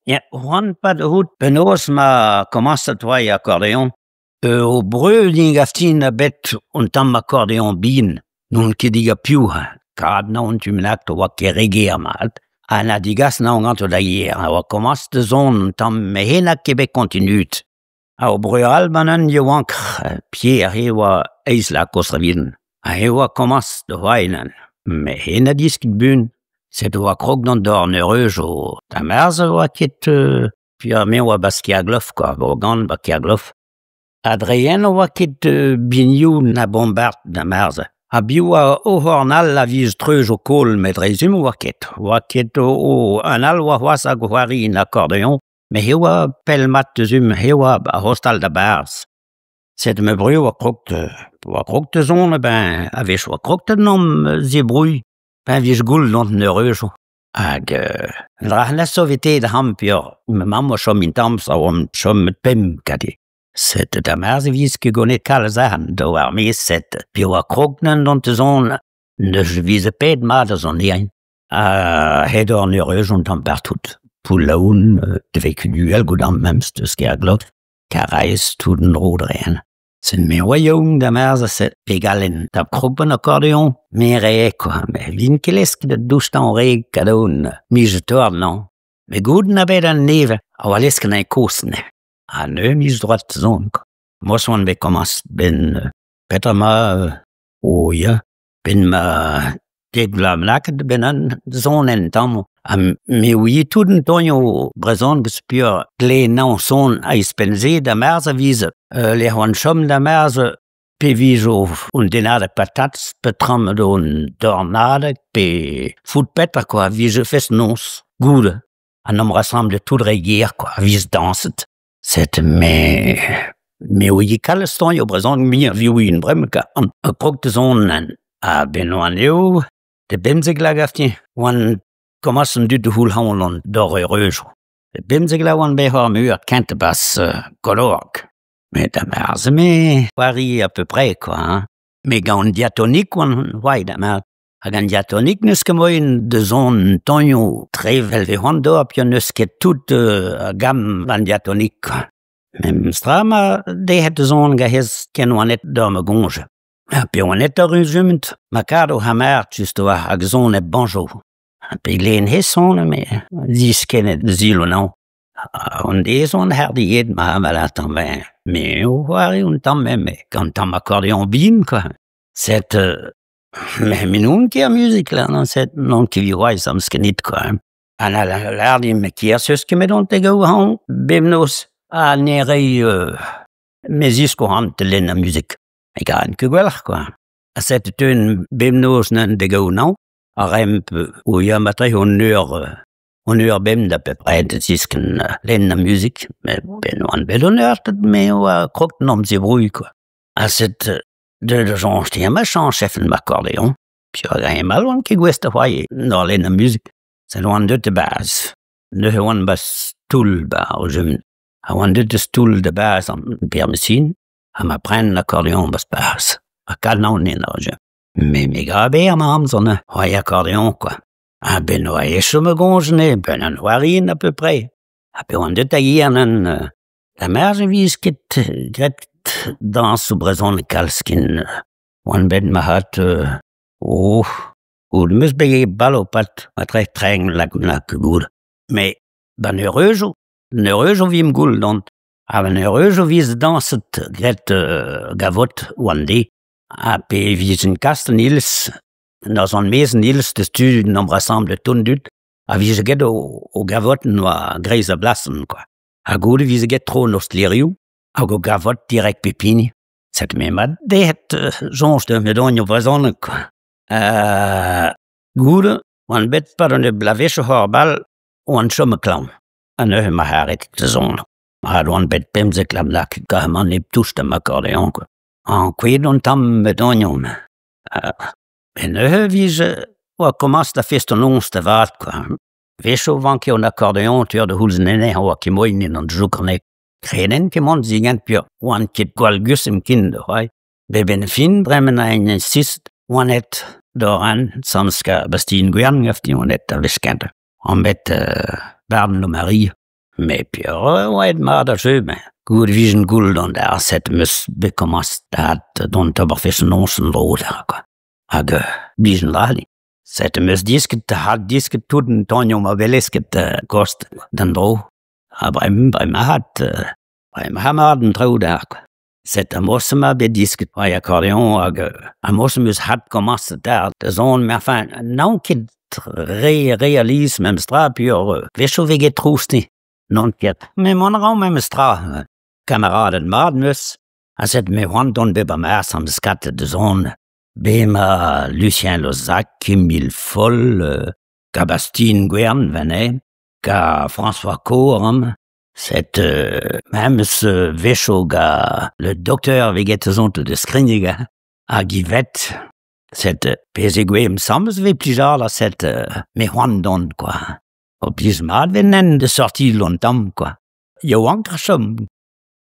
Ja, Juan pas de hoed penaos ma commence toi accordéon. O breu gaftin a bet on tam accordéon bin. Non ke diga più, kad non tu menat wa ke reger mat. Ana digas na ganto da hier, wa commence de zone tam mehena Québec continuut. O breu albanan je wank Pierre he wa eisla kosravin. A he wa commence de wainan. Mehena disk bun. C'est wa krog non d'or neureuge o ta merze wa ket puis me wa baskiaglof quoi, wa gant baskiaglof. Adrien wa ket bignou na bombard da merze. A biou a o hornal la viz treuge o kol met rezum wa ket o anal wa was a gwari in accordéon, me he wa pel mat zum he wa a hostal da bars. C'est me breu wa krog de zone ben avech wa krog de nom zebrouille. Ben vies goul non neureuge. Hag la sovité de hampio, me mamma chom in tam sa chom met pem kadi. C'est da merze vies que gonet kalzan do armée set. Pio a krognen non te zone ne je vise ped ma de zone rien. Hedor neureuge on tam partout. Pour laun de véhicule godam mems de skiaglot. Carais tout den rodrien. C'est mes royaumes de merze c'est égalin. T'as krogben accordéon, mais ré quoi. Mais vin kelesk de douche en ré cadoun. Mise tord non. Mais good na bet an neve. A walesk na kosne. A ne mise droite zone quoi. Moi swan be commence ben Petra ma oya. Ben ma deglamlak de benan zone en tam. Mais oui, tout le temps, brezon, gespure, les non sont à ispenser de merze vise, les honchom de merze, pe viso, un dinar de patates, pe tram d'un dornade, pe fout petra, quoi, vise fes nos, goude. Un homme rassemble tout réguier, quoi, vise danset. C'est, mais oui, caleston, yo brezon, mi, oui, une brème, un croc de zone, a benoan leo, de benzeglagatien, one, commence du de houl hawn d'or rouge. Bimzegla wan behor mur kent bas colorg. Mais da merze me pari à peu près quoi. Hein? Mais gan diatonique wan wai da mer. A gan diatonique neus ke moyen de zone tonio très velve hondo pio neus ket tout gam van diatonique quoi. Même strama de het zone gahes ken wanet dorme gonge. Pio wanet resumt macado hammer justo a zone bonjour. Pe len hesson, mais diskenet zilo non. On des on herdied ma malatan ben. Mais on voit un temps même, quand tam accordéon bin, quoi. C'est, mais non qui a musique là, non, c'est, non qui vit sam skenit, quoi. Ana l'ardi me qui a ce que me don te go han, bimnos, a nerei, mes isko han te len la musique. Et gagne que gwelch, quoi. A cette tune bimnos nan de go non. A remp ou ya matay on ur bem d'à peu près de disken len la musique, mais ben on bellonneur mais ou croc nom zebrouille quoi. À cette de gens j'étais un machin chef de m'accordéon, puis rien mal on qui gouest voyer dans len la musique. C'est loin de base. De one bas tool ba au jeune. A one de stool de base en permissine, à m'apprendre l'accordéon bas. A canon n'est là. Mais mes grabés, ma sonne, ouais, accordéon, quoi. Ah, ben, ouais, je me gonjne, ben, un warine, à peu près. Ah, ben, on détaillait un, la mère, je vis, qui gret, dans sous brezon, le calskin, one bed, ma hat, ou le musbeye, ballot, pat, ma très, la goud. Mais, ben, heureux, vim goul, donc, ah, ben, heureux, vis dans cette gret, gavotte, one day. A pe vis un kasten ils, dans un mesen ils, de stu nom rassemble tundut, a vis get o gavot noa greiz a blassen, quoi. A goude vis get tro nostleriou, a go gavot direct pepini. Set me mat dehet jonge de medonio brezonne, quoi. Goude, wan bet par un blaveche horbal, o an chomme klam. An ma haret de zone. A wan bet pemze klam lak, ka man lep touche de m'accordéon, quoi. En quid on tam medonium. Ben vise, ou commence la feste non de vat, quoi. Vesho van ki on accordéon tuer de hulznene, ou ki moine non joukne. Krenen ki mon zigant pur, wan kit gwalgus im kind, ouais. Ben fin bremen ein insist, wan et doran, samska bastien gwian gafti, wan et a viskant. On bet barn no marie. Mais Pierre, ouais, maar dat schön. Gut wie een guld on daar zet mus bekomast dat don tabarfischen onsen roda. Ag bijen lali. Zet mus disket had disket tuden tonjo ma velesket kost den dro. Beim hamaden trouw daar. Zet mosse ma be disket bij accordeon ag mosse mus had komast daar. De zon maar fin nou kid realisme em stra Pierre. Wees veget troesti. Non ket. Me mon raum em stra. Kameraden Madnus, als het me hondon bebermers am skatte de zone, bema Lucien Lozac, Kimil Foll, Gabastine Guern venet, ga François Coram, c'est même ce vécho ga le docteur vegetazon de Skriniga, a Givet, c'est pesegwem sams ve plijar la c'est me hondon quoi. Au plus mad venen de sortie longtemps quoi. Yo ankra chum.